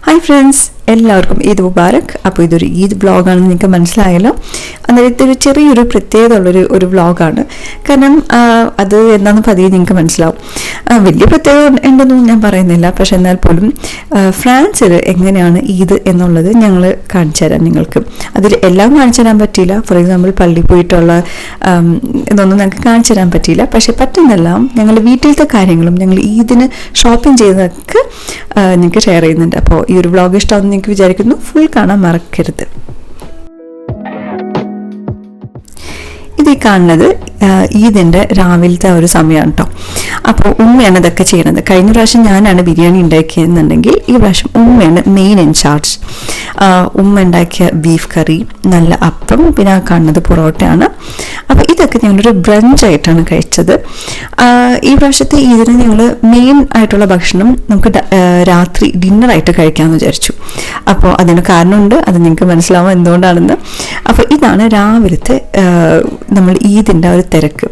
Hi friends, എല്ലാവർക്കും ഈദ് മുബാറക്. അപ്പോൾ ഇതൊരു ഈദ് വ്ളോഗാണെന്ന് നിങ്ങൾക്ക് മനസ്സിലായല്ലോ. അന്നേരം ഇതൊരു ചെറിയൊരു പ്രത്യേകത ഉള്ളൊരു വ്ളോഗാണ്. കാരണം അത് എന്താണെന്ന് പതിയെ നിങ്ങൾക്ക് മനസ്സിലാവും. വലിയ പ്രത്യേകത ഉണ്ടെന്നൊന്നും ഞാൻ പറയുന്നില്ല, പക്ഷെ എന്നാൽ പോലും ഫ്രാൻസിൽ എങ്ങനെയാണ് ഈദ് എന്നുള്ളത് ഞങ്ങൾ കാണിച്ചു തരാം നിങ്ങൾക്ക്. അതിൽ എല്ലാം കാണിച്ചു തരാൻ പറ്റിയില്ല. ഫോർ എക്സാമ്പിൾ പള്ളിയിൽ പോയിട്ടുള്ള ഇതൊന്നും ഞങ്ങൾക്ക് കാണിച്ചു തരാൻ പറ്റിയില്ല. പക്ഷെ പറ്റുന്നെല്ലാം ഞങ്ങൾ വീട്ടിലത്തെ കാര്യങ്ങളും ഞങ്ങൾ ഈദിന് ഷോപ്പിംഗ് ചെയ്തതൊക്കെ നിങ്ങൾക്ക് ഷെയർ ചെയ്യുന്നുണ്ട്. അപ്പോൾ ഈ ഒരു വ്ളോഗ് ഇഷ്ടമാണെന്ന് എനിക്ക് വിചാരിക്കുന്നു. ഫുൾ കാണാൻ മറക്കരുത്. ഇത് കാണുന്നത് ഈദിൻ്റെ രാവിലത്തെ ഒരു സമയമാണ് കേട്ടോ. അപ്പോൾ ഉമ്മയാണ് ഇതൊക്കെ ചെയ്യണത്. കഴിഞ്ഞ പ്രാവശ്യം ഞാനാണ് ബിരിയാണി ഉണ്ടാക്കിയെന്നുണ്ടെങ്കിൽ ഈ പ്രാവശ്യം ഉമ്മയാണ് മെയിൻ ഇൻചാർജ്. ഉമ്മ ഉണ്ടാക്കിയ ബീഫ് കറി, നല്ല അപ്പം, പിന്നെ കാണുന്നത് പൊറോട്ടയാണ്. അപ്പോൾ ഇതൊക്കെ ഞങ്ങളൊരു ബ്രഞ്ചായിട്ടാണ് കഴിച്ചത്. ഈ പ്രാവശ്യത്തെ ഇതിന് ഞങ്ങൾ മെയിൻ ആയിട്ടുള്ള ഭക്ഷണം നമുക്ക് രാത്രി ഡിന്നറായിട്ട് കഴിക്കാമെന്ന് വിചാരിച്ചു. അപ്പോൾ അതിന് കാരണമുണ്ട്, അത് നിങ്ങൾക്ക് മനസ്സിലാവും എന്തുകൊണ്ടാണെന്ന്. അപ്പോൾ ഇതാണ് രാവിലത്തെ നമ്മൾ ഈദിൻ്റെ ഒരു തിരക്ക്.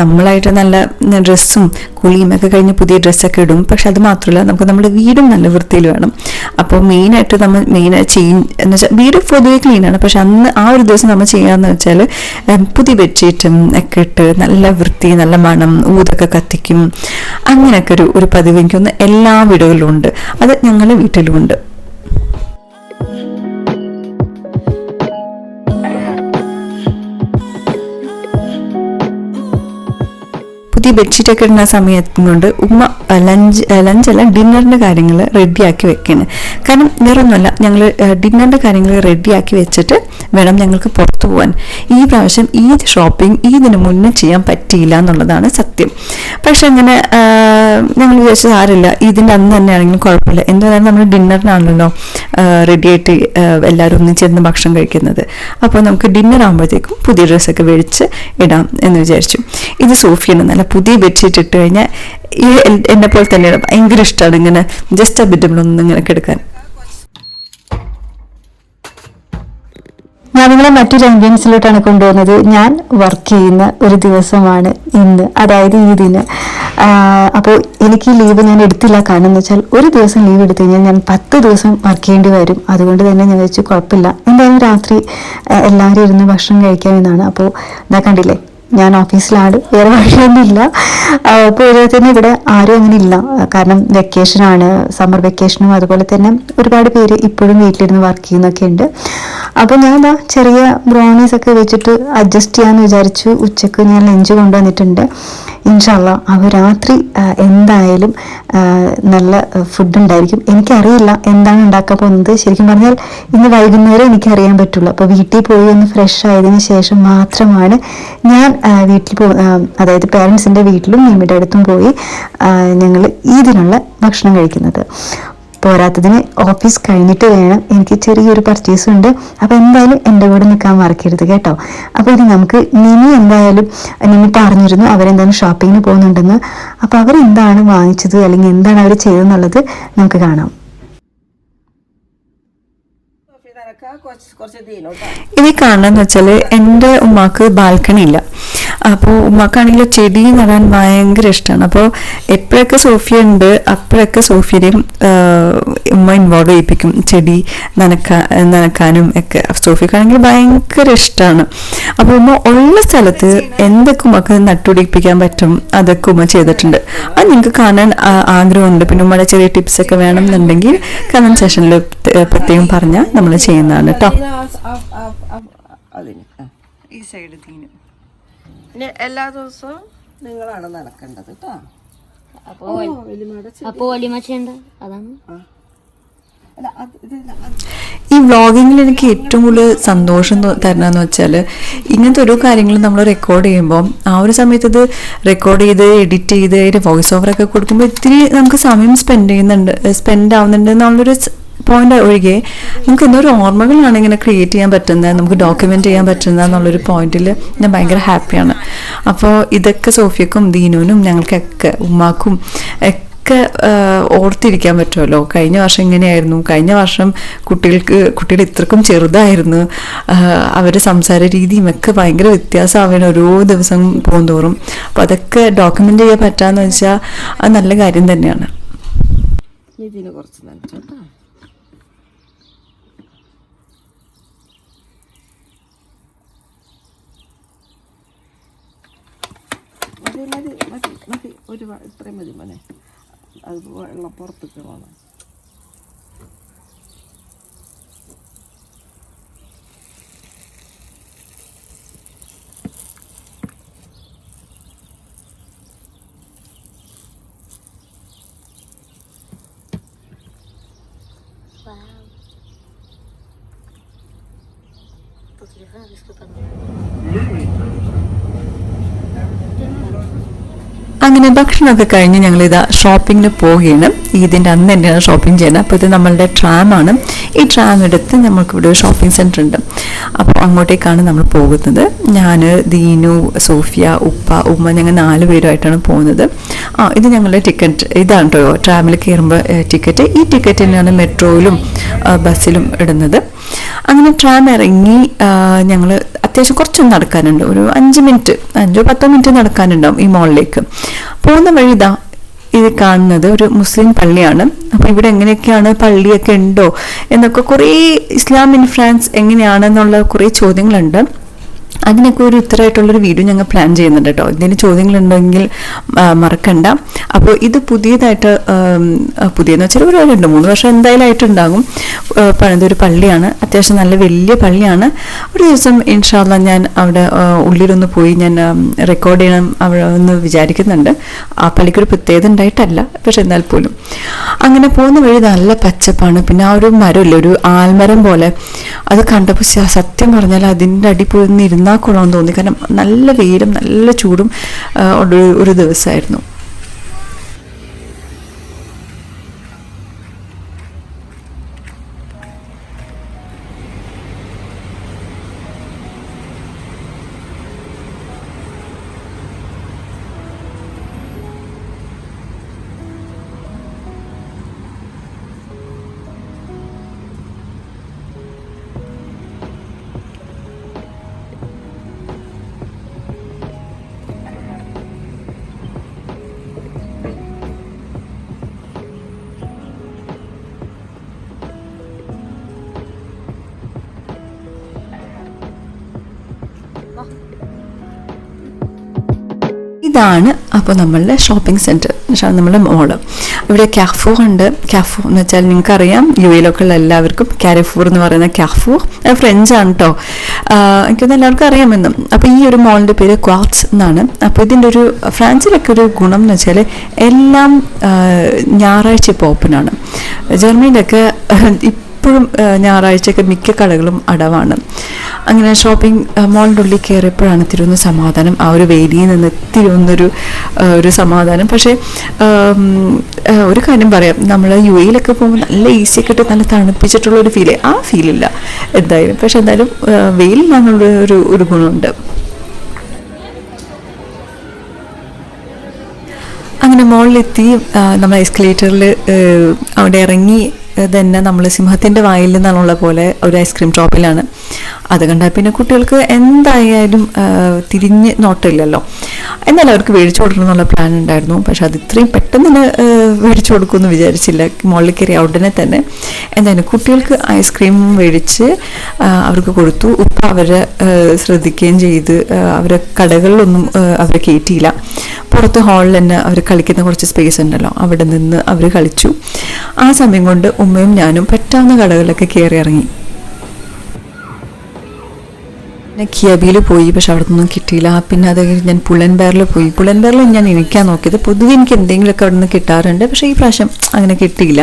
നമ്മളായിട്ട് നല്ല ഡ്രസ്സും കുളിയും ഒക്കെ കഴിഞ്ഞ് പുതിയ ഡ്രസ്സൊക്കെ ഇടും. പക്ഷെ അത് മാത്രമല്ല, നമുക്ക് നമ്മുടെ വീടും നല്ല വൃത്തിയിൽ വേണം. അപ്പോൾ മെയിനായിട്ട് നമ്മൾ എന്ന് വെച്ചാൽ വീട് പൊതുവെ ക്ലീനാണ്. പക്ഷെ അന്ന് ആ ഒരു ദിവസം നമ്മൾ ചെയ്യാന്ന് വെച്ചാൽ പുതിയ ബെഡ്ഷീറ്റും ഒക്കെ ഇട്ട് നല്ല വൃത്തി, നല്ല മണം, ഊതൊക്കെ കത്തിക്കും. അങ്ങനെയൊക്കെ ഒരു പതിവ് എനിക്കൊന്ന് എല്ലാ വീടുകളിലും ഉണ്ട്. അത് ഞങ്ങളുടെ വീട്ടിലും ഉണ്ട്. പുതിയ ബെഡ്ഷീറ്റൊക്കെ ഇടുന്ന സമയത്തും കൊണ്ട് ഉമ്മ ലഞ്ചല്ല ഡിന്നറിൻ്റെ കാര്യങ്ങൾ റെഡിയാക്കി വെക്കണം. കാരണം വേറൊന്നുമല്ല, ഞങ്ങൾ ഡിന്നറിൻ്റെ കാര്യങ്ങൾ റെഡിയാക്കി വെച്ചിട്ട് വേണം ഞങ്ങൾക്ക് പുറത്തു പോകാൻ. ഈ പ്രാവശ്യം ഈദ് ഷോപ്പിംഗ് ഈദിന് മുന്നേ ചെയ്യാൻ പറ്റിയില്ല എന്നുള്ളതാണ് സത്യം. പക്ഷെ അങ്ങനെ ഞങ്ങൾ വിചാരിച്ചത് സാരമില്ല, ഇതിൻ്റെ അന്ന് തന്നെ ആണെങ്കിലും കുഴപ്പമില്ല. എന്തായാലും നമ്മൾ ഡിന്നറിനാണല്ലോ റെഡിയായിട്ട് എല്ലാവരും ഒന്നിച്ചിരുന്ന് ഭക്ഷണം കഴിക്കുന്നത്. അപ്പോൾ നമുക്ക് ഡിന്നർ ആകുമ്പോഴത്തേക്കും പുതിയ ഡ്രസ്സൊക്കെ മേടിച്ച് ഇടാം എന്ന് വിചാരിച്ചു. ഇത് സോഫിയാണ്. നല്ല പുതിയ ബെഡ്ഷീറ്റ് ഇട്ട് കഴിഞ്ഞാൽ എന്നെ പോലെ തന്നെയാണ്, ഭയങ്കര ഇഷ്ടമാണ് ഇങ്ങനെ ജസ്റ്റ് ആ ബെഡ്റൂമിലൊന്നും ഇങ്ങനെ കിടക്കാൻ. ഞാൻ നിങ്ങളെ മറ്റൊരു ആംബിയൻസിലോട്ടാണ് കൊണ്ടുപോകുന്നത്. ഞാൻ വർക്ക് ചെയ്യുന്ന ഒരു ദിവസമാണ് ഇന്ന്, അതായത് ഈ ദിനം. അപ്പോൾ എനിക്ക് ലീവ് ഞാൻ എടുത്തില്ല. കാരണം എന്ന് വെച്ചാൽ ഒരു ദിവസം ലീവ് എടുത്തു കഴിഞ്ഞാൽ ഞാൻ 10 ദിവസം വർക്ക് ചെയ്യേണ്ടി വരും. അതുകൊണ്ട് തന്നെ ഞാൻ വെച്ച് കുഴപ്പമില്ല, എന്തായാലും രാത്രി എല്ലാവരും ഇരുന്ന് ഭക്ഷണം കഴിക്കാമെന്നാണ്. അപ്പോൾ ഇതാ കണ്ടില്ലേ, ഞാൻ ഓഫീസിലാണ്, വേറെ വഴിയൊന്നുമില്ല. അപ്പോൾ തന്നെ ഇവിടെ ആരും അങ്ങനെ ഇല്ല. കാരണം വെക്കേഷനാണ്, സമ്മർ വെക്കേഷനും. അതുപോലെ തന്നെ ഒരുപാട് പേര് ഇപ്പോഴും വീട്ടിലിരുന്ന് വർക്ക് ചെയ്യുന്നൊക്കെ ഉണ്ട്. അപ്പോൾ ഞാൻ ചെറിയ ബ്രൗണീസ് ഒക്കെ വെച്ചിട്ട് അഡ്ജസ്റ്റ് ചെയ്യാമെന്ന് വിചാരിച്ചു. ഉച്ചക്ക് ഞാൻ ലഞ്ച് കൊണ്ടുവന്നിട്ടുണ്ട്. ഇൻഷാ അള്ളാ അവ രാത്രി എന്തായാലും നല്ല ഫുഡ് ഉണ്ടായിരിക്കും. എനിക്കറിയില്ല എന്താണ് ഉണ്ടാക്കാൻ പോകുന്നത്. ശരിക്കും പറഞ്ഞാൽ ഇന്ന് വൈകുന്നേരം എനിക്കറിയാൻ പറ്റുള്ളൂ. അപ്പോൾ വീട്ടിൽ പോയി ഒന്ന് ഫ്രഷ് ആയതിനു ശേഷം മാത്രമാണ് ഞാൻ വീട്ടിൽ അതായത് പേരൻസിൻ്റെ വീട്ടിലും മമ്മിയുടെ അടുത്തും പോയി ഞങ്ങൾ ഈദിനുള്ള ഭക്ഷണം കഴിക്കുന്നത്. പോരാത്തതിന് ഓഫീസ് കഴിഞ്ഞിട്ട് വേണം, എനിക്ക് ചെറിയൊരു പർച്ചേസ് ഉണ്ട്. അപ്പോൾ എന്തായാലും എൻ്റെ കൂടെ നിൽക്കാൻ മറക്കരുത് കേട്ടോ. അപ്പോൾ ഇത് നമുക്ക് നിമി എന്തായാലും നിമി പറഞ്ഞിരുന്നു അവരെന്തായാലും ഷോപ്പിങ്ങിന് പോകുന്നുണ്ടെന്ന്. അപ്പോൾ അവരെന്താണ് വാങ്ങിച്ചത് അല്ലെങ്കിൽ എന്താണ് അവർ ചെയ്തതെന്നുള്ളത് നമുക്ക് കാണാം. ഇത് കാണാന്ന് വെച്ചാൽ എൻ്റെ ഉമ്മാക്ക് ബാൽക്കണി ഇല്ല. അപ്പോൾ ഉമ്മാക്കാണെങ്കിൽ ചെടി നടാൻ ഭയങ്കര ഇഷ്ടമാണ്. അപ്പോൾ എപ്പോഴൊക്കെ സോഫിയ ഉണ്ട് അപ്പോഴൊക്കെ സോഫിയയും ഉമ്മ ഇൻവോൾവ് ചെയ്യിപ്പിക്കും, ചെടി നനക്കാനും ഒക്കെ. സോഫിയക്കാണെങ്കിൽ ഭയങ്കര ഇഷ്ടമാണ്. അപ്പോൾ ഉമ്മ ഉള്ള സ്ഥലത്ത് എന്തൊക്കെ ഉമ്മക്ക് നട്ടുപിടിപ്പിക്കാൻ പറ്റും അതൊക്കെ ഉമ്മ ചെയ്തിട്ടുണ്ട്. അത് നിങ്ങൾക്ക് കാണാൻ ആഗ്രഹമുണ്ട്. പിന്നെ ഉമ്മയുടെ ചെറിയ ടിപ്സൊക്കെ വേണമെന്നുണ്ടെങ്കിൽ കമൻറ്റ് സെഷനിൽ പ്രത്യേകം പറഞ്ഞാൽ നമ്മൾ ചെയ്യുന്നതാണ് കേട്ടോ. ഈ സൈഡ് തീനും പിന്നെ എല്ലാ ദിവസവും നിങ്ങളാണ് നടക്കേണ്ടത് കേട്ടോ. ഈ വ്ളോഗിങ്ങിൽ എനിക്ക് ഏറ്റവും കൂടുതൽ സന്തോഷം തരണമെന്ന് വെച്ചാൽ ഇങ്ങനത്തെ ഓരോ കാര്യങ്ങളും നമ്മൾ റെക്കോർഡ് ചെയ്യുമ്പോൾ ആ ഒരു സമയത്ത് ഇത് റെക്കോർഡ് ചെയ്ത് എഡിറ്റ് ചെയ്ത് അതിൻ്റെ വോയിസ് ഓവറൊക്കെ കൊടുക്കുമ്പോൾ ഇത്തിരി നമുക്ക് സമയം സ്പെൻഡ് ആവുന്നുണ്ട് എന്നുള്ളൊരു പോയിന്റ് ഒഴികെ നമുക്ക് എന്തോ ഒരു ഓർമ്മകളാണ് ഇങ്ങനെ ക്രിയേറ്റ് ചെയ്യാൻ പറ്റുന്നത്, നമുക്ക് ഡോക്യുമെന്റ് ചെയ്യാൻ പറ്റുന്നത് എന്നുള്ളൊരു പോയിന്റിൽ ഞാൻ ഭയങ്കര ഹാപ്പിയാണ്. അപ്പോൾ ഇതൊക്കെ സോഫിയക്കും ദീനുവിനും ഞങ്ങൾക്കൊക്കെ ഉമ്മാക്കും അതൊക്കെ ഓർത്തിരിക്കാൻ പറ്റുമല്ലോ. കഴിഞ്ഞ വർഷം ഇങ്ങനെയായിരുന്നു, കഴിഞ്ഞ വർഷം കുട്ടികൾ ഇത്രക്കും ചെറുതായിരുന്നു, അവരുടെ സംസാര രീതിയും ഒക്കെ ഭയങ്കര വ്യത്യാസമാവാൻ ഓരോ ദിവസം പോകുന്തോറും. അപ്പോൾ അതൊക്കെ ഡോക്യുമെൻ്റ് ചെയ്യാൻ പറ്റാമെന്ന് വെച്ചാൽ അത് നല്ല കാര്യം തന്നെയാണ്. ഇതിന് കുറച്ച് നനച്ചോട്ടോ. മതി മതി മതി മതി, ഇത്രയും മതി മോനെ. അത് വെള്ളം പുറത്തേക്ക് പോകണം. അങ്ങനെ ഭക്ഷണമൊക്കെ കഴിഞ്ഞ് ഞങ്ങളിതാ ഷോപ്പിങ്ങിന് പോവുകയാണ്. ഇതിൻ്റെ അന്ന് തന്നെയാണ് ഷോപ്പിംഗ് ചെയ്യുന്നത്. അപ്പോൾ ഇത് നമ്മളുടെ ട്രാമാണ്. ഈ ട്രാം എടുത്ത് നമുക്കിവിടെ ഒരു ഷോപ്പിംഗ് സെൻറ്റർ ഉണ്ട്. അപ്പോൾ അങ്ങോട്ടേക്കാണ് നമ്മൾ പോകുന്നത്. ഞാൻ, ദീനു, സോഫിയ, ഉമ്മ ഞങ്ങൾ 4 പേരുമായിട്ടാണ് പോകുന്നത്. ഇത് ഞങ്ങളുടെ ടിക്കറ്റ് ഇതാണ് കേട്ടോ, ട്രാമിൽ കയറുമ്പോൾ ടിക്കറ്റ്. ഈ ടിക്കറ്റ് തന്നെയാണ് മെട്രോയിലും ബസ്സിലും ഇടുന്നത്. അങ്ങനെ ട്രാം ഇറങ്ങി ഞങ്ങൾ അത്യാവശ്യം കുറച്ചൊന്നും നടക്കാനുണ്ട്, ഒരു 5 മിനിറ്റ് 5-10 മിനിറ്റ് നടക്കാനുണ്ടാവും ഈ മോളിലേക്ക്. പോകുന്ന വഴി ഇതാ ഇത് കാണുന്നത് ഒരു മുസ്ലിം പള്ളിയാണ്. അപ്പോൾ ഇവിടെ എങ്ങനെയൊക്കെയാണ്, പള്ളിയൊക്കെ ഉണ്ടോ എന്നൊക്കെ കുറേ ഇസ്ലാം ഇൻ ഫ്രാൻസ് എങ്ങനെയാണെന്നുള്ള കുറേ ചോദ്യങ്ങളുണ്ട്. അതിനൊക്കെ ഒരു ഉത്തരമായിട്ടുള്ളൊരു വീഡിയോ ഞങ്ങൾ പ്ലാൻ ചെയ്യുന്നുണ്ട് കേട്ടോ. ഇതിന് ചോദ്യങ്ങളുണ്ടെങ്കിൽ മറക്കണ്ട. അപ്പോൾ ഇത് പുതിയതായിട്ട്, പുതിയെന്ന് വെച്ചാൽ ഒരു 2-3 വർഷം എന്തായാലും ആയിട്ടുണ്ടാകും, പണിതൊരു പള്ളിയാണ്. അത്യാവശ്യം നല്ല വലിയ പള്ളിയാണ്. ഒരു ദിവസം ഇൻഷാ അല്ലാഹ് ഞാൻ അവിടെ ഉള്ളിലൊന്ന് പോയി ഞാൻ റെക്കോർഡ് ചെയ്യണം അവിടെ ഒന്ന് വിചാരിക്കുന്നുണ്ട്. ആ പള്ളിക്കൊരു പ്രത്യേകത ഉണ്ടായിട്ടല്ല, പക്ഷെ എന്നാൽ പോലും. അങ്ങനെ പോകുന്ന വഴി നല്ല പച്ചപ്പാണ്. പിന്നെ ആ ഒരു മരമില്ലേ, ഒരു ആൽമരം പോലെ, അത് കണ്ടപ്പോൾ സത്യം പറഞ്ഞാൽ അതിൻ്റെ അടി പോയി ഇരുന്നാൽ കൊള്ളാമെന്ന് തോന്നി. കാരണം നല്ല വെയിലും നല്ല ചൂടും ഒരു ദിവസമായിരുന്നു. ഇതാണ് അപ്പോൾ നമ്മളുടെ ഷോപ്പിംഗ് സെൻറ്റർ, നമ്മളുടെ മോള്. ഇവിടെ കാഫൂർ ഉണ്ട്. കാഫൂർ എന്ന് വെച്ചാൽ നിങ്ങൾക്കറിയാം, യുഎയിലൊക്കെ ഉള്ള എല്ലാവർക്കും കാരിഫൂർ എന്ന് പറയുന്ന കാഫൂർ ഫ്രഞ്ചാണ് കേട്ടോ. എനിക്കൊന്നും എല്ലാവർക്കും അറിയാമെന്നും. അപ്പോൾ ഈ ഒരു മോളിൻ്റെ പേര് ക്വാർട്സ് എന്നാണ്. അപ്പോൾ ഇതിൻ്റെ ഒരു ഫ്രാൻസിലൊക്കെ ഒരു ഗുണം എന്ന് വെച്ചാൽ എല്ലാം ഞായറാഴ്ച ഇപ്പോൾ ഓപ്പണാണ്. ജർമ്മനിയിലൊക്കെ ഇപ്പോഴും ഞായറാഴ്ചയൊക്കെ മിക്ക കടകളും അടവാണ്. അങ്ങനെ ഷോപ്പിംഗ് മോളിൻ്റെ ഉള്ളിൽ കയറിയപ്പോഴാണ് തിരുവന്ന സമാധാനം. ആ ഒരു വേദിയിൽ നിന്ന് തിരുവന്നൊരു സമാധാനം. പക്ഷേ ഒരു കാര്യം പറയാം, നമ്മൾ യുഎയിലൊക്കെ പോകുമ്പോൾ നല്ല ഈസിയൊക്കെ ഇട്ട് നല്ല തണുപ്പിച്ചിട്ടുള്ളൊരു ആ ഫീലില്ല എന്തായാലും. പക്ഷെ എന്തായാലും വെയിൽ എന്നുള്ള ഒരു ഗുണമുണ്ട്. അങ്ങനെ മുകളിലെത്തി നമ്മൾ എസ്കലേറ്ററിൽ അവിടെ ഇറങ്ങി തന്നെ നമ്മൾ സിംഹത്തിൻ്റെ വായിൽ നിന്നുള്ള പോലെ ഒരു ഐസ്ക്രീം ഷോപ്പിലാണ്. അത് കണ്ടാൽ പിന്നെ കുട്ടികൾക്ക് എന്തായാലും തിരിഞ്ഞ് നോട്ടില്ലല്ലോ. എന്നാലും അവർക്ക് മേടിച്ചു കൊടുക്കണം എന്നുള്ള പ്ലാൻ ഉണ്ടായിരുന്നു. പക്ഷെ അത് ഇത്രയും പെട്ടെന്ന് തന്നെ മേടിച്ചു കൊടുക്കുമെന്ന് വിചാരിച്ചില്ല. മുകളിൽ കയറിയ ഉടനെ തന്നെ എന്തായാലും കുട്ടികൾക്ക് ഐസ്ക്രീം മേടിച്ച് അവർക്ക് കൊടുത്തു. ഉപ്പ അവരെ ശ്രദ്ധിക്കുകയും ചെയ്ത് അവരെ കടകളിലൊന്നും അവരെ കയറ്റിയില്ല. പുറത്ത് ഹാളിൽ തന്നെ അവർ കളിക്കുന്ന കുറച്ച് സ്പേസ് ഉണ്ടല്ലോ, അവിടെ നിന്ന് അവർ കളിച്ചു. ആ സമയം കൊണ്ട് ഉമ്മയും ഞാനും പറ്റാവുന്ന കടകളിലൊക്കെ കയറി ഇറങ്ങി. പിന്നെ കിയബിയിൽ പോയി, പക്ഷെ അവിടെ നിന്നും കിട്ടിയില്ല. പിന്നെ അത് കഴിഞ്ഞ് ഞാൻ പുള്ളൻബേറിൽ പോയി. പുള്ളൻബേറിൽ ഞാൻ എനിക്കാൻ നോക്കിയത്. പൊതുവെ എനിക്ക് എന്തെങ്കിലുമൊക്കെ അവിടെ നിന്ന് കിട്ടാറുണ്ട്, പക്ഷേ ഈ പ്രാവശ്യം അങ്ങനെ കിട്ടിയില്ല.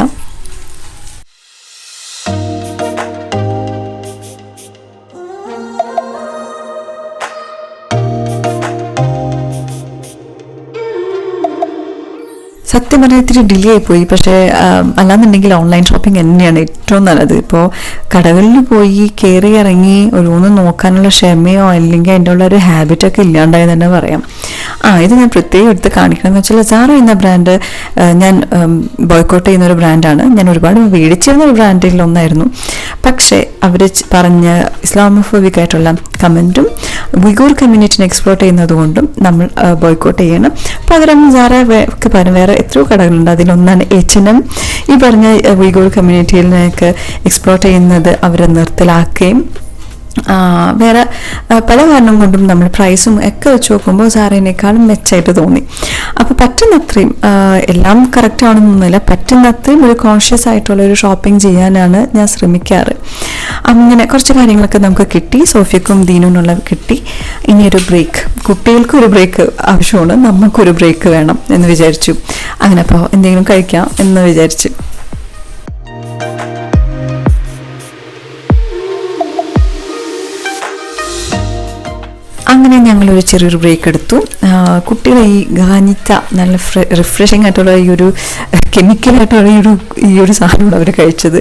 സത്യം പറഞ്ഞാൽ ഇത്തിരി ഡിലേ ആയിപ്പോയി. പക്ഷേ അല്ലാന്നുണ്ടെങ്കിൽ ഓൺലൈൻ ഷോപ്പിംഗ് തന്നെയാണ് ഏറ്റവും നല്ലത്. ഇപ്പോൾ കടകളിൽ പോയി കയറി ഇറങ്ങി ഒന്നും നോക്കാനുള്ള ക്ഷമയോ അല്ലെങ്കിൽ അതിൻ്റെ ഉള്ള ഒരു ഹാബിറ്റൊക്കെ ഇല്ലാണ്ടായി തന്നെ പറയാം. ഇത് ഞാൻ പ്രത്യേകം എടുത്ത് കാണിക്കണം എന്ന് വെച്ചാൽ സാറ എന്ന ബ്രാൻഡ് ഞാൻ ബോയ്ക്കോട്ട് ചെയ്യുന്ന ഒരു ബ്രാൻഡാണ്. ഞാൻ ഒരുപാട് മേടിച്ചിരുന്ന ഒരു ബ്രാൻഡിൽ ഒന്നായിരുന്നു. പക്ഷേ അവർ പറഞ്ഞ ഇസ്ലാമോഫോബിക് ആയിട്ടുള്ള കമൻറ്റും ഉയ്ഗൂർ കമ്മ്യൂണിറ്റിനെ എക്സ്പ്ലോർട്ട് ചെയ്യുന്നത് കൊണ്ടും നമ്മൾ ബോയ്ക്കോട്ട് ചെയ്യണം. പകരം സാറയ്ക്ക് പകരം വേറെ എത്രയോ കടകളുണ്ട്. അതിലൊന്നാണ് H&M. ഈ പറഞ്ഞ ഉയ്ഗൂർ കമ്മ്യൂണിറ്റിയിലേക്ക് എക്സ്പ്ലോർട്ട് ചെയ്യുന്നത് അവർ നിർത്തലാക്കുകയും വേറെ പല കാരണം കൊണ്ടും നമ്മൾ പ്രൈസും ഒക്കെ വെച്ച് നോക്കുമ്പോൾ സാറിനേക്കാളും മെച്ചമായിട്ട് തോന്നി. അപ്പോൾ പറ്റുന്നത്രയും എല്ലാം കറക്റ്റ് ആണെന്നൊന്നുമില്ല, പറ്റുന്നത്രയും ഒരു കോൺഷ്യസ് ആയിട്ടുള്ള ഒരു ഷോപ്പിംഗ് ചെയ്യാനാണ് ഞാൻ ശ്രമിക്കാറ്. അങ്ങനെ കുറച്ച് കാര്യങ്ങളൊക്കെ നമുക്ക് കിട്ടി. സോഫിയക്കും ദീനുനുള്ള കിട്ടി. ഇനിയൊരു ബ്രേക്ക്, കുട്ടികൾക്കൊരു ബ്രേക്ക് ആവശ്യമാണ്, നമുക്കൊരു ബ്രേക്ക് വേണം എന്ന് വിചാരിച്ചു. അങ്ങനെ അപ്പോൾ എന്തെങ്കിലും കഴിക്കാം എന്ന് വിചാരിച്ചു. അങ്ങനെ ഞങ്ങളൊരു ചെറിയൊരു ബ്രേക്ക് എടുത്തു. കുട്ടികൾ ഈ ഗാനിച്ച നല്ല റിഫ്രഷിംഗ് ആയിട്ടുള്ള ഈ ഒരു കെമിക്കലായിട്ടുള്ള ഈ ഒരു സാധനമാണ് അവർ കഴിച്ചത്.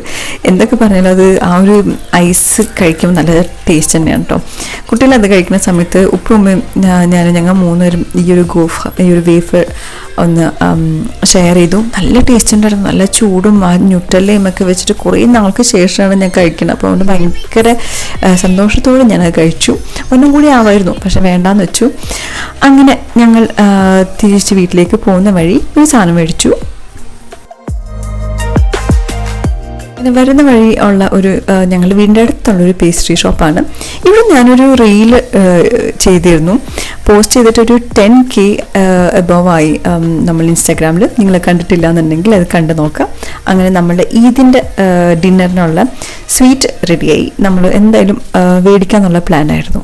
എന്തൊക്കെ പറഞ്ഞാലും അത് ആ ഒരു ഐസ് കഴിക്കുമ്പോൾ നല്ല ടേസ്റ്റ് തന്നെയാണ് കേട്ടോ. കുട്ടികളത് കഴിക്കുന്ന സമയത്ത് ഉപ്പുമ്മയും ഞങ്ങൾ മൂന്നുപേരും ഈ ഒരു വേഫ് ഒന്ന് ഷെയർ ചെയ്തു. നല്ല ടേസ്റ്റ് ഉണ്ടായിരുന്നു. നല്ല ചൂടും ആ ന്യൂട്രല്ലയും ഒക്കെ വെച്ചിട്ട് കുറേ നാൾക്ക് ശേഷമാണ് ഞാൻ കഴിക്കുന്നത്. അപ്പോൾ അതുകൊണ്ട് ഭയങ്കര സന്തോഷത്തോടെ ഞാനത് കഴിച്ചു. ഒന്നും കൂടി ആവായിരുന്നു, പക്ഷെ വേണ്ടാന്ന് വെച്ചു. അങ്ങനെ ഞങ്ങൾ തിരിച്ച് വീട്ടിലേക്ക് പോകുന്ന വഴി ഒരു സാധനം മേടിച്ചു. പിന്നെ വരുന്ന വഴി ഉള്ള ഒരു ഞങ്ങളുടെ വീടിൻ്റെ അടുത്തുള്ളൊരു പേസ്ട്രി ഷോപ്പാണ്. ഇവിടെ ഞാനൊരു റീൽ ചെയ്തിരുന്നു. പോസ്റ്റ് ചെയ്തിട്ടൊരു 10K എബോവ് ആയി നമ്മൾ ഇൻസ്റ്റാഗ്രാമിൽ. നിങ്ങൾ കണ്ടിട്ടില്ല എന്നുണ്ടെങ്കിൽ അത് കണ്ടു നോക്കാം. അങ്ങനെ നമ്മളുടെ ഈദിൻ്റെ ഡിന്നറിനുള്ള സ്വീറ്റ് റെഡിയായി. നമ്മൾ എന്തായാലും മേടിക്കാന്നുള്ള പ്ലാനായിരുന്നു.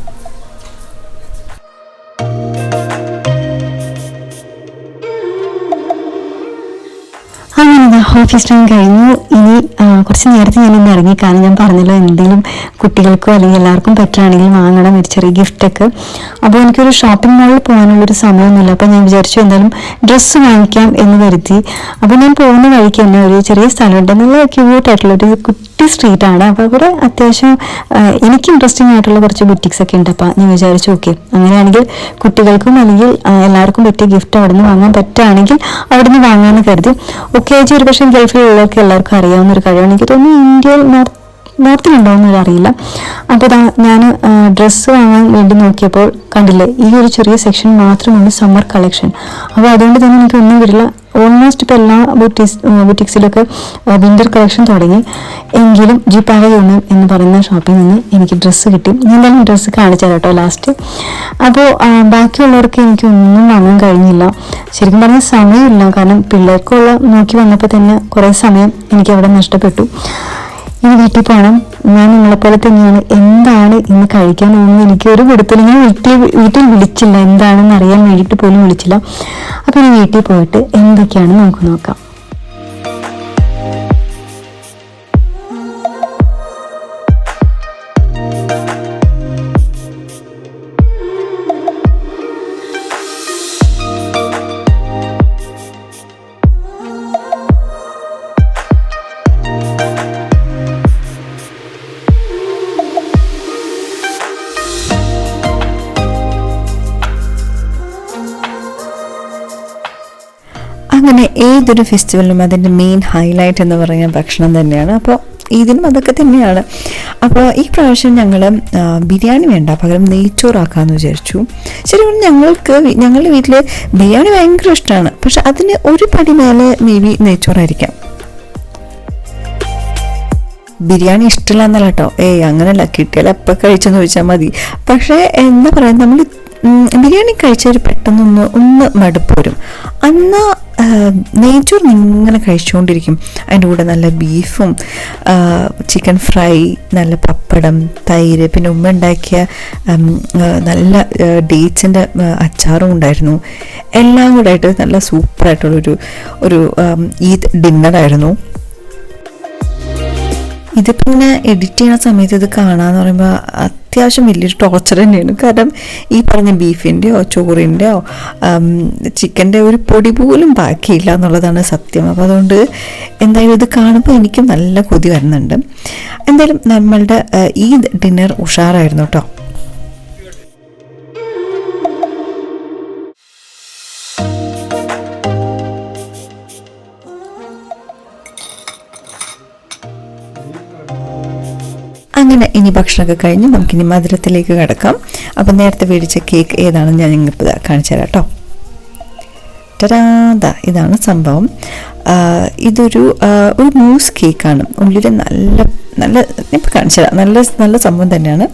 അങ്ങനെ ഓഫീസ് ടൈം കഴിഞ്ഞു. ഇനി കുറച്ച് നേരത്തെ ഞാൻ ഇന്ന് ഇറങ്ങി. കാരണം ഞാൻ പറഞ്ഞല്ലോ എന്തെങ്കിലും കുട്ടികൾക്കോ അല്ലെങ്കിൽ എല്ലാവർക്കും പറ്റുകയാണെങ്കിൽ വാങ്ങണം ഒരു ചെറിയ ഗിഫ്റ്റൊക്കെ. അപ്പോൾ എനിക്കൊരു ഷോപ്പിംഗ് മാളിൽ പോകാനുള്ളൊരു സമയമൊന്നുമില്ല. അപ്പോൾ ഞാൻ വിചാരിച്ചു എന്തായാലും ഡ്രസ്സ് വാങ്ങിക്കാം എന്ന് കരുതി. അപ്പോൾ ഞാൻ പോകുന്ന വഴിക്ക് തന്നെ ഒരു ചെറിയ സ്ഥലമുണ്ട്. നല്ല ക്യൂട്ടായിട്ടുള്ളൊരു കുട്ടി സ്ട്രീറ്റാണ്. അപ്പോൾ അവിടെ അത്യാവശ്യം എനിക്ക് ഇൻട്രസ്റ്റിംഗ് ആയിട്ടുള്ള കുറച്ച് ബുട്ടിക്സ് ഒക്കെ ഉണ്ട്. അപ്പോൾ ഞാൻ വിചാരിച്ചു ഓക്കെ, അങ്ങനെയാണെങ്കിൽ കുട്ടികൾക്കും അല്ലെങ്കിൽ എല്ലാവർക്കും പറ്റിയ ഗിഫ്റ്റ് അവിടെ നിന്ന് വാങ്ങാൻ പറ്റുകയാണെങ്കിൽ അവിടെ നിന്ന് വാങ്ങാമെന്ന് കരുതി. ഓക്കെ, ഒരു പക്ഷേ ഗൾഫിലുള്ളവർക്ക് എല്ലാവർക്കും അറിയാവുന്ന ഒരു കാര്യമാണ്. എനിക്ക് തോന്നുന്നു ഇന്ത്യയിൽ നോർത്തിലുണ്ടോയെന്നൊരു അറിയില്ല. അപ്പോൾ ഞാൻ ഡ്രസ്സ് വാങ്ങാൻ വേണ്ടി നോക്കിയപ്പോൾ കണ്ടില്ലേ, ഈ ഒരു ചെറിയ സെക്ഷൻ മാത്രമാണ് സമ്മർ കളക്ഷൻ. അപ്പോൾ അതുകൊണ്ട് തന്നെ എനിക്ക് ഒന്നും വരില്ല. ഓൾമോസ്റ്റ് ഇപ്പോൾ എല്ലാ ബുട്ടിക്സിലൊക്കെ വിൻ്റർ കളക്ഷൻ തുടങ്ങി. എങ്കിലും ജിപ്പാവ യൂണിയൻ എന്ന് പറയുന്ന ഷോപ്പിൽ നിന്ന് എനിക്ക് ഡ്രസ്സ് കിട്ടി. ഞാൻ എന്തായാലും ഡ്രസ്സ് കാണിച്ചാൽ കേട്ടോ ലാസ്റ്റ്. അപ്പോൾ ബാക്കിയുള്ളവർക്ക് എനിക്കൊന്നും വാങ്ങാൻ കഴിഞ്ഞില്ല. ശരിക്കും പറഞ്ഞാൽ സമയമില്ല. കാരണം പിള്ളേർക്കുള്ള നോക്കി വന്നപ്പോൾ തന്നെ കുറേ സമയം എനിക്ക് അവിടെ നഷ്ടപ്പെട്ടു. ഇനി വീട്ടിൽ പോകണം. ഞാൻ നിങ്ങളെപ്പോലെ തന്നെയാണ്. എന്താണ് ഇന്ന് കഴിക്കാൻ പോകുന്നത് എനിക്ക് ഒരു പിടുത്തില്ല. ഞാൻ വീട്ടിൽ വിളിച്ചില്ല, എന്താണെന്ന് അറിയാൻ വേണ്ടിയിട്ട് പോലും വിളിച്ചില്ല. അപ്പോൾ ഇനി വീട്ടിൽ പോയിട്ട് എന്തൊക്കെയാണ് നമുക്ക് നോക്കാം. അങ്ങനെ ഏതൊരു ഫെസ്റ്റിവലിനും അതിൻ്റെ മെയിൻ ഹൈലൈറ്റ് എന്ന് പറയുന്ന ഭക്ഷണം തന്നെയാണ്. അപ്പോൾ ഇതിനും അതൊക്കെ തന്നെയാണ്. അപ്പോൾ ഈ പ്രാവശ്യം ഞങ്ങൾ ബിരിയാണി വേണ്ട, പകരം നെയ്ച്ചോറാക്കാമെന്ന് വിചാരിച്ചു. ശരിക്കും ഞങ്ങളുടെ വീട്ടിൽ ബിരിയാണി ഭയങ്കര ഇഷ്ടമാണ്. പക്ഷെ അതിന് ഒരു പടി മേലെ മേ ബി നെയ്ച്ചോറായിരിക്കാം. ബിരിയാണി ഇഷ്ടമില്ല എന്നല്ല കേട്ടോ, അങ്ങനെയല്ല, കിട്ടിയാൽ എപ്പോൾ കഴിച്ചെന്ന് ചോദിച്ചാൽ മതി. പക്ഷേ എന്താ പറയുക, നമ്മൾ ബിരിയാണി കഴിച്ചൊരു പെട്ടെന്ന് മടുപ്പ് വരും. അന്ന് നെയ്ച്ചോറ് ഇങ്ങനെ കഴിച്ചുകൊണ്ടിരിക്കും. അതിൻ്റെ കൂടെ നല്ല ബീഫും ചിക്കൻ ഫ്രൈ, നല്ല പപ്പടം, തൈര്, പിന്നെ ഉമ്മ ഉണ്ടാക്കിയ നല്ല ഡേറ്റ്സിൻ്റെ അച്ചാറും ഉണ്ടായിരുന്നു. എല്ലാം കൂടെ ആയിട്ട് നല്ല സൂപ്പറായിട്ടുള്ളൊരു ഈദ് ഡിന്നറായിരുന്നു. ഇതിപ്പോൾ ഇങ്ങനെ എഡിറ്റ് ചെയ്യുന്ന സമയത്ത് ഇത് കാണാന്ന് പറയുമ്പോൾ അത്യാവശ്യം വലിയൊരു ടോർച്ചർ തന്നെയാണ്. കാരണം ഈ പറഞ്ഞ ബീഫിൻ്റെയോ ചോറിൻ്റെയോ ചിക്കൻ്റെ ഒരു പൊടി പോലും ബാക്കിയില്ല എന്നുള്ളതാണ് സത്യം. അപ്പോൾ അതുകൊണ്ട് എന്തായാലും ഇത് കാണുമ്പോൾ എനിക്കും നല്ല കൊതി വരുന്നുണ്ട്. എന്തായാലും നമ്മളുടെ ഈ ഡിന്നർ ഉഷാറായിരുന്നു കേട്ടോ. അങ്ങനെ ഇനി ഭക്ഷണമൊക്കെ കഴിഞ്ഞ് നമുക്കിനി മധുരത്തിലേക്ക് കിടക്കാം. അപ്പം നേരത്തെ മേടിച്ച കേക്ക് ഏതാണെന്ന് ഞാൻ നിങ്ങൾക്ക് കാണിച്ചു തരാം കേട്ടോ. ടരാദാ, ഇതാണ് സംഭവം. ഇതൊരു മൂസ് കേക്കാണ്. ഉള്ളിൽ നല്ല നല്ല ഇപ്പം കാണിച്ചു തരാം. നല്ല സംഭവം തന്നെയാണ്.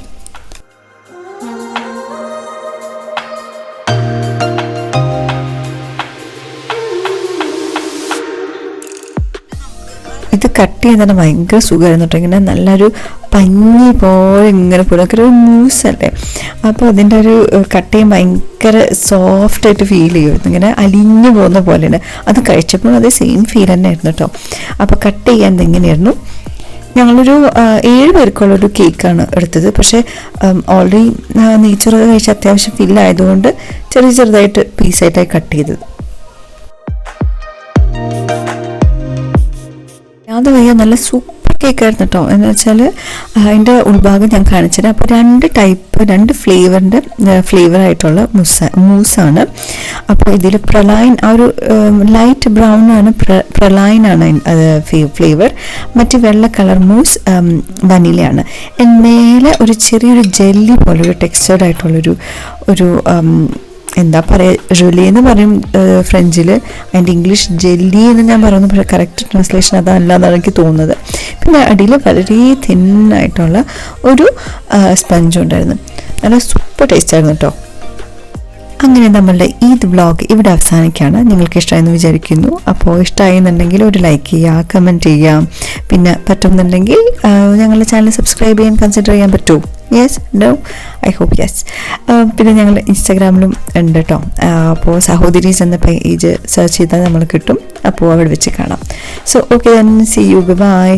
ഇത് കട്ട് ചെയ്യാൻ തന്നെ ഭയങ്കര സുഖമായിരുന്നു കേട്ടോ. ഇങ്ങനെ നല്ലൊരു പഞ്ഞി പോലെ ഇങ്ങനെ പോലെ ഒരു മൂസല്ലേ. അപ്പോൾ അതിൻ്റെ ഒരു കട്ട് ചെയ്യാൻ ഭയങ്കര സോഫ്റ്റായിട്ട് ഫീൽ ചെയ്യുമായിരുന്നു. ഇങ്ങനെ അലിഞ്ഞു പോകുന്ന പോലെയാണ്. അത് കഴിച്ചപ്പോൾ അത് സെയിം ഫീൽ തന്നെ ആയിരുന്നു കേട്ടോ. അപ്പോൾ കട്ട് ചെയ്യാൻ എങ്ങനെയായിരുന്നു, ഞങ്ങളൊരു 7 പേർക്കുള്ളൊരു കേക്കാണ് എടുത്തത്. പക്ഷേ ഓൾറെഡി നെയ്ച്ചോറ് കഴിച്ച് അത്യാവശ്യം ഫില്ലായതുകൊണ്ട് ചെറുതായിട്ട് പീസായിട്ടായി കട്ട് ചെയ്തത്. അത് വയ്യ നല്ല സൂപ്പർ കേക്കായിരുന്നു കേട്ടോ. എന്ന് വെച്ചാൽ അതിൻ്റെ ഉൾഭാഗം ഞാൻ കാണിച്ചത്. അപ്പോൾ 2 ഫ്ലേവറായിട്ടുള്ള മൂസാണ്. അപ്പോൾ ഇതിൽ പ്രളൈൻ ആ ഒരു ലൈറ്റ് ബ്രൗൺ ആണ്, പ്രളൈനാണ് അത് ഫ്ലേവർ. മറ്റ് വെള്ള കളർ മൂസ് വനിലയാണ്. മേലെ ഒരു ചെറിയൊരു ജെല്ലി പോലെ ഒരു ടെക്സ്ചേർഡ് ആയിട്ടുള്ളൊരു എന്താ പറയുക, ജൊലി എന്ന് പറയും ഫ്രഞ്ചിൽ. അതിൻ്റെ ഇംഗ്ലീഷ് ജെല്ലി എന്ന് ഞാൻ പറയുന്നു. പക്ഷേ കറക്റ്റ് ട്രാൻസ്ലേഷൻ അതല്ല എന്നാണ് എനിക്ക് തോന്നുന്നത്. പിന്നെ അടിയിൽ വളരെ തിന്നായിട്ടുള്ള ഒരു സ്പഞ്ച് ഉണ്ടായിരുന്നു. നല്ല സൂപ്പർ ടേസ്റ്റ് ആയിരുന്നു കേട്ടോ. അങ്ങനെ നമ്മളുടെ ഈദ് വ്ളോഗ് ഇവിടെ അവസാനിക്കുകയാണ്. നിങ്ങൾക്ക് ഇഷ്ടമായെന്ന് വിചാരിക്കുന്നു. അപ്പോൾ ഇഷ്ടമായെന്നുണ്ടെങ്കിൽ ഒരു ലൈക്ക് ചെയ്യുക, കമൻറ്റ് ചെയ്യാം. പിന്നെ പറ്റുന്നുണ്ടെങ്കിൽ ഞങ്ങളുടെ ചാനൽ സബ്സ്ക്രൈബ് ചെയ്യാൻ കൺസിഡർ ചെയ്യാൻ പറ്റുമോ? Yes, no, I hope yes. പിന്നെ ഞങ്ങൾ ഇൻസ്റ്റാഗ്രാമിലും ഉണ്ട് കേട്ടോ. അപ്പോൾ സഹോദരീസ് എന്ന പേജ് സെർച്ച് ചെയ്താൽ നമ്മൾ കിട്ടും. അപ്പോൾ അവിടെ വെച്ച് കാണാം. So okay, see you, by.